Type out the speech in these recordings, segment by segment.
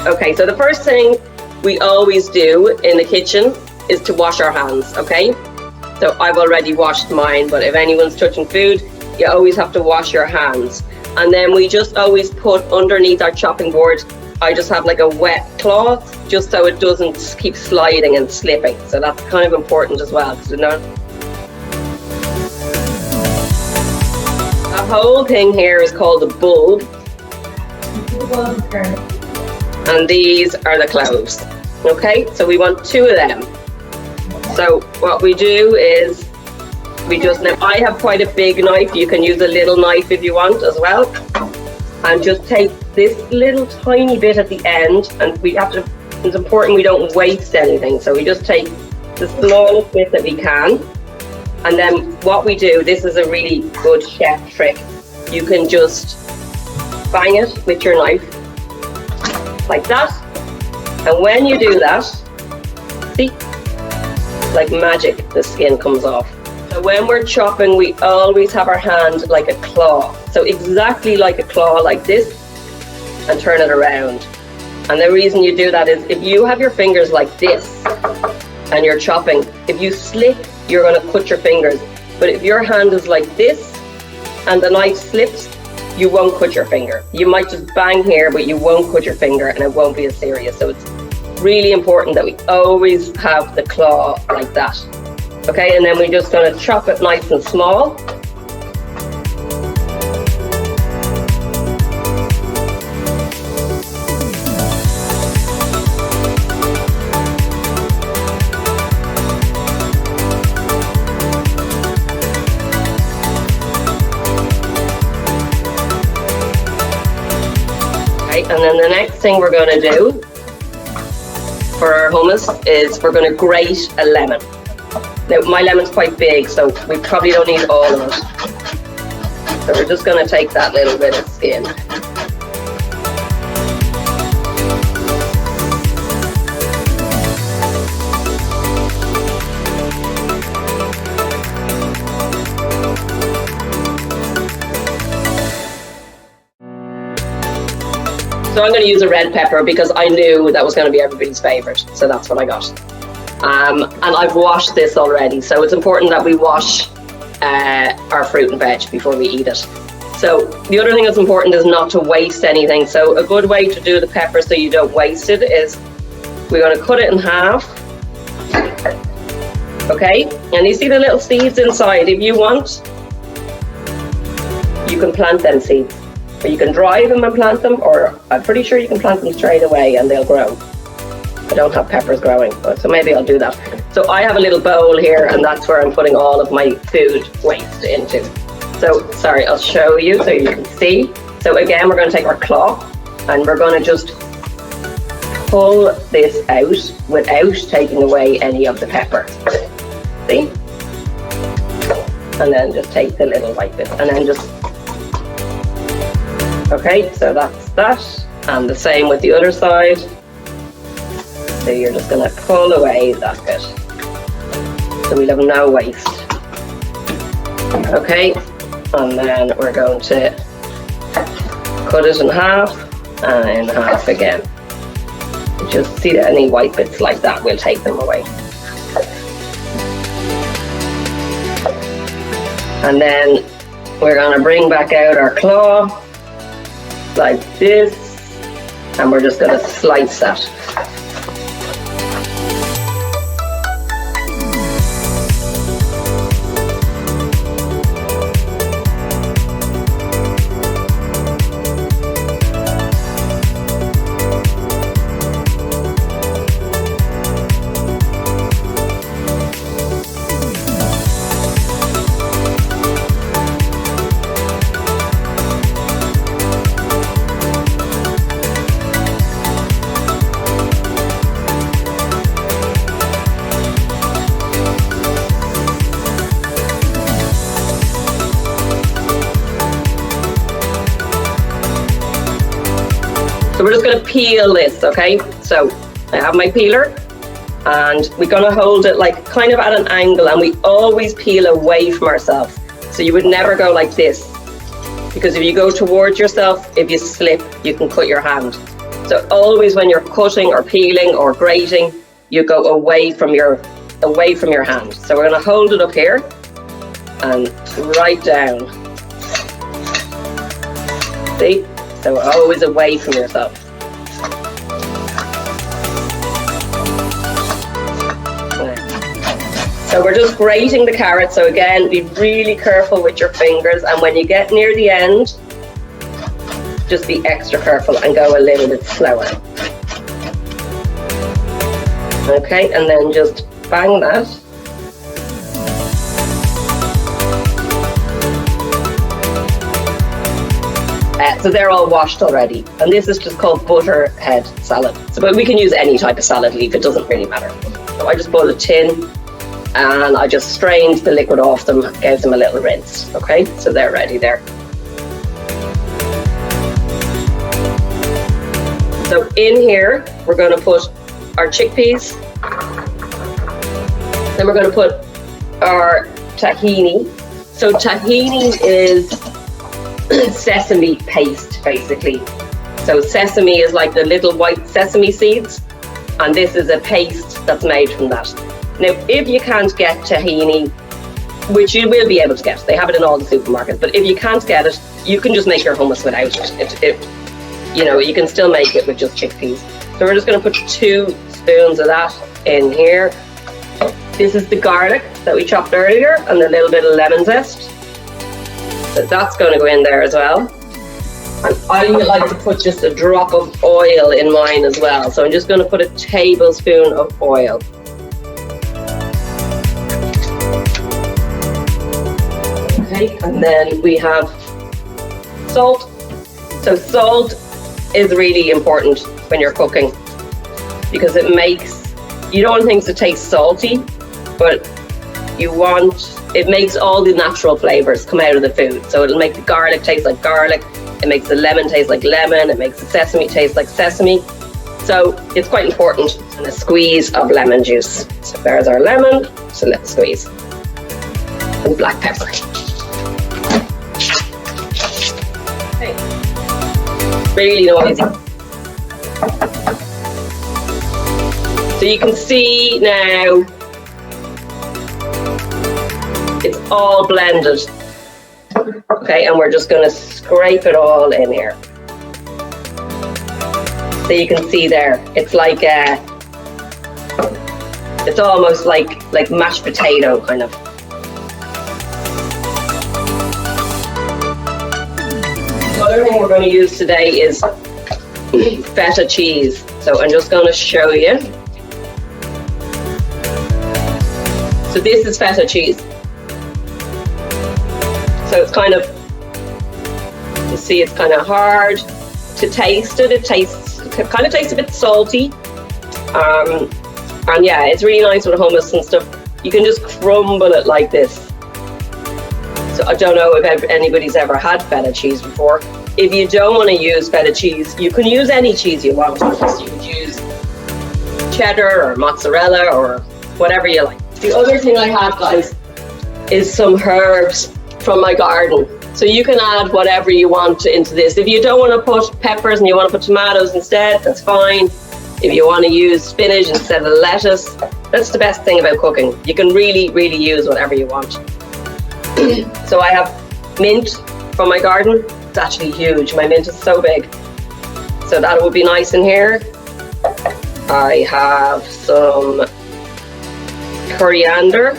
Okay, so the first thing we always do in the kitchen is to wash our hands, okay? So I've already washed mine, but if anyone's touching food, you always have to wash your hands. And then we just always put underneath our chopping board, I just have like a wet cloth, just so it doesn't keep sliding and slipping. So that's kind of important as well. The whole thing here is called a bulb. And these are the cloves. Okay, so we want 2 of them. So what we do is now I have quite a big knife. You can use a little knife if you want as well. And just take this little tiny bit at the end, and it's important we don't waste anything. So we just take the smallest bit that we can. And then what we do, this is a really good chef trick. You can just bang it with your knife like that. And when you do that, see, like magic, the skin comes off. So when we're chopping, we always have our hand like a claw. So exactly like a claw like this, and turn it around. And the reason you do that is if you have your fingers like this and you're chopping, if you slip, you're going to cut your fingers. But if your hand is like this and the knife slips, you won't cut your finger. You might just bang here, but you won't cut your finger and it won't be as serious. So it's really important that we always have the claw like that. Okay, and then we're just going to chop it nice and small. Okay, and then the next thing we're going to do for our hummus is we're going to grate a lemon. Now, my lemon's quite big, so we probably don't need all of it. So we're just going to take that little bit of skin. So I'm going to use a red pepper because I knew that was going to be everybody's favourite. So that's what I got. And I've washed this already, so it's important that we wash our fruit and veg before we eat it. So the other thing that's important is not to waste anything. So a good way to do the pepper so you don't waste it is we're going to cut it in half. Okay, and you see the little seeds inside. If you want, you can plant them seeds, or you can dry them and plant them, or I'm pretty sure you can plant them straight away and they'll grow. I don't have peppers growing, so maybe I'll do that. So I have a little bowl here, and that's where I'm putting all of my food waste into. So, sorry, I'll show you so you can see. So again, we're going to take our claw, and we're going to just pull this out without taking away any of the pepper. See? And then just take the little white bit, and then just... Okay, so that's that. And the same with the other side. So you're just going to pull away that bit. So we'll have no waste. Okay, and then we're going to cut it in half and in half again. Just see that any white bits like that, we'll take them away. And then we're going to bring back out our claw like this, and we're just going to slice that. So we're just going to peel this, okay? So I have my peeler, and we're going to hold it like kind of at an angle, and we always peel away from ourselves. So you would never go like this, because if you go towards yourself, if you slip, you can cut your hand. So always when you're cutting or peeling or grating, you go away from your hand. So we're going to hold it up here and right down. See? So always away from yourself. So we're just grating the carrot. So again, be really careful with your fingers, and when you get near the end, just be extra careful and go a little bit slower. Okay, and then just bang that. So they're all washed already, and this is just called butterhead salad. So, but we can use any type of salad leaf, it doesn't really matter. So I just bought a tin and I just strained the liquid off them, gave them a little rinse. Okay, so they're ready there. So in here, we're going to put our chickpeas. Then we're going to put our tahini. So tahini is sesame paste, basically. So sesame is like the little white sesame seeds, and this is a paste that's made from that. Now, if you can't get tahini, which you will be able to get, they have it in all the supermarkets, but if you can't get it, you can just make your hummus without it. You know, you can still make it with just chickpeas. So we're just going to put 2 spoons of that in here. This is the garlic that we chopped earlier and a little bit of lemon zest. So that's going to go in there as well. And I like to put just a drop of oil in mine as well. So I'm just going to put a tablespoon of oil. Okay, and then we have salt. So salt is really important when you're cooking because it makes, you don't want things to taste salty, but it makes all the natural flavors come out of the food. So it'll make the garlic taste like garlic, it makes the lemon taste like lemon, it makes the sesame taste like sesame. So it's quite important. And a squeeze of lemon juice. So there's our lemon, so let's squeeze. And black pepper. Okay. Really noisy. So you can see now it's all blended. Okay, and we're just going to scrape it all in here. So you can see there, it's like it's almost like mashed potato kind of. The other thing we're going to use today is feta cheese. So I'm just going to show you. So this is feta cheese. So it's kind of, you see it's kind of hard to taste it. It kind of tastes a bit salty. And yeah, it's really nice with hummus and stuff. You can just crumble it like this. So I don't know if anybody's ever had feta cheese before. If you don't want to use feta cheese, you can use any cheese you want. You could use cheddar or mozzarella or whatever you like. The other thing I have, guys, is some herbs from my garden. So you can add whatever you want into this. If you don't want to put peppers and you want to put tomatoes instead, that's fine. If you want to use spinach instead of lettuce, that's the best thing about cooking. You can really, really use whatever you want. So I have mint from my garden. It's actually huge. My mint is so big. So that would be nice in here. I have some coriander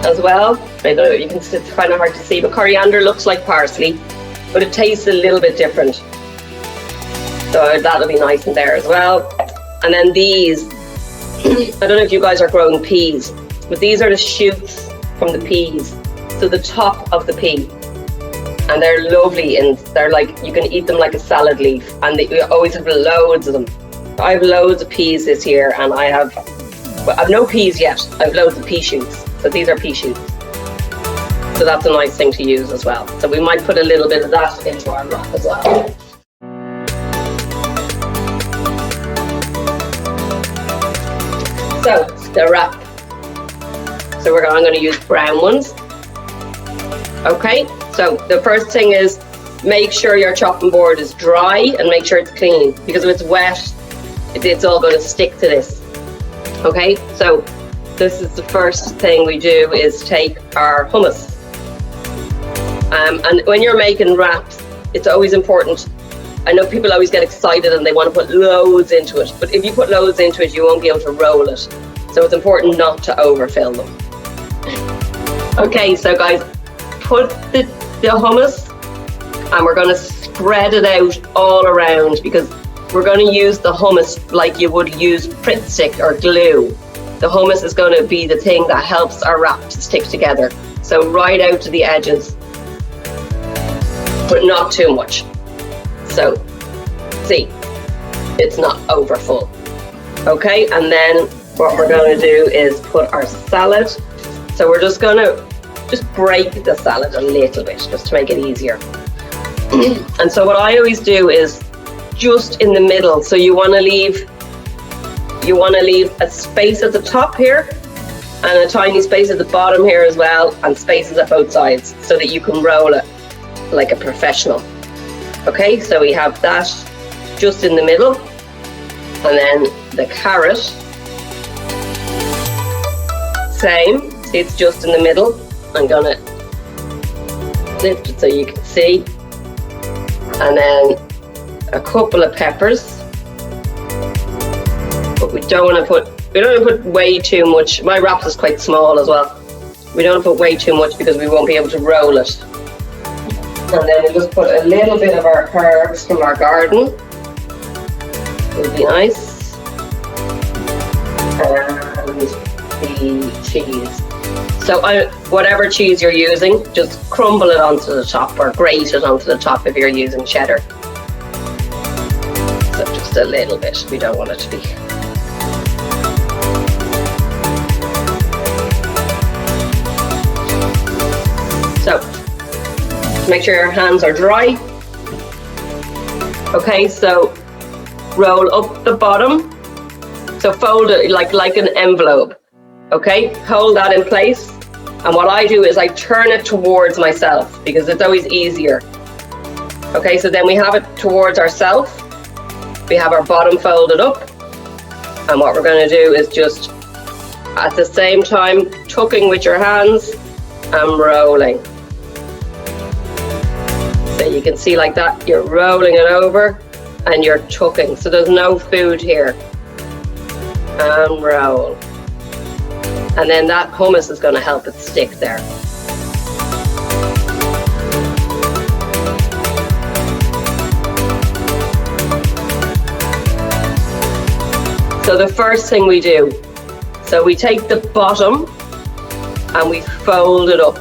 as well. I don't know, it's kind of hard to see, but coriander looks like parsley, but it tastes a little bit different. So that'll be nice in there as well. And then these, I don't know if you guys are growing peas, but these are the shoots from the peas. So the top of the pea. And they're lovely, and they're like, you can eat them like a salad leaf, and we always have loads of them. I have loads of peas this year, and I've no peas yet. I have loads of pea shoots. So these are pea shoots. So that's a nice thing to use as well. So we might put a little bit of that into our wrap as well. So the wrap. So I'm going to use brown ones. Okay, so the first thing is make sure your chopping board is dry and make sure it's clean, because if it's wet, it's all going to stick to this. Okay, so this is the first thing we do, is take our hummus. And when you're making wraps, it's always important. I know people always get excited and they want to put loads into it, but if you put loads into it, you won't be able to roll it. So it's important not to overfill them. Okay, so guys, put the hummus, and we're going to spread it out all around, because we're going to use the hummus like you would use Pritt stick or glue. The hummus is going to be the thing that helps our wrap to stick together. So right out to the edges, but not too much. So, see, it's not over full. Okay, and then what we're going to do is put our salad. So we're just going to break the salad a little bit, just to make it easier. And so what I always do is just in the middle. So you want to leave a space at the top here, and a tiny space at the bottom here as well, and spaces at both sides, so that you can roll it like a professional. Okay, so we have that just in the middle, and then the carrot, same, it's just in the middle. I'm gonna lift it so you can see, and then a couple of peppers, but we don't want to put way too much. My wrap is quite small as well. We don't want to put way too much because we won't be able to roll it. And then we'll just put a little bit of our herbs from our garden. Would be nice. And the cheese. So whatever cheese you're using, just crumble it onto the top, or grate it onto the top if you're using cheddar. So just a little bit. We don't want it to be. So make sure your hands are dry. Okay, so roll up the bottom. So fold it like an envelope. Okay, hold that in place. And what I do is I turn it towards myself, because it's always easier. Okay, so then we have it towards ourselves. We have our bottom folded up. And what we're going to do is just at the same time tucking with your hands and rolling. So you can see like that, you're rolling it over and you're tucking. So there's no food here. And roll. And then that hummus is going to help it stick there. So the first thing we do, so we take the bottom and we fold it up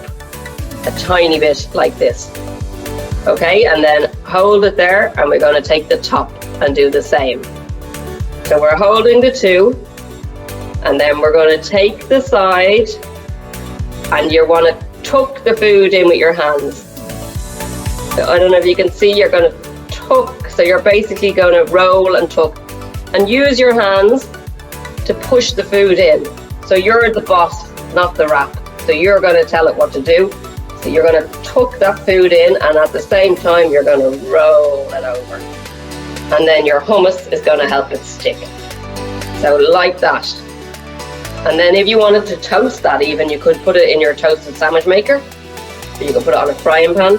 a tiny bit like this. Okay, and then hold it there, and we're going to take the top and do the same. So we're holding the two, and then we're going to take the side, and you want to tuck the food in with your hands. So I don't know if you can see, you're going to tuck, so you're basically going to roll and tuck, and use your hands to push the food in. So you're the boss, not the wrap. So you're going to tell it what to do. So you're going to tuck that food in, and at the same time you're going to roll it over. And then your hummus is going to help it stick. So like that. And then if you wanted to toast that even, you could put it in your toasted sandwich maker. Or you could put it on a frying pan.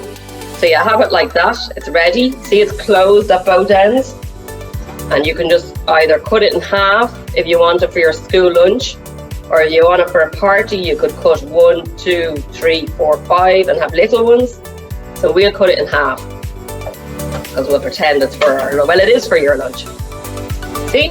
So you have it like that, it's ready. See, it's closed at both ends. And you can just either cut it in half if you want it for your school lunch, or if you want it for a party, you could cut 1, 2, 3, 4, 5 and have little ones. So we'll cut it in half, because we'll pretend it's for our, well, it is for your lunch. See?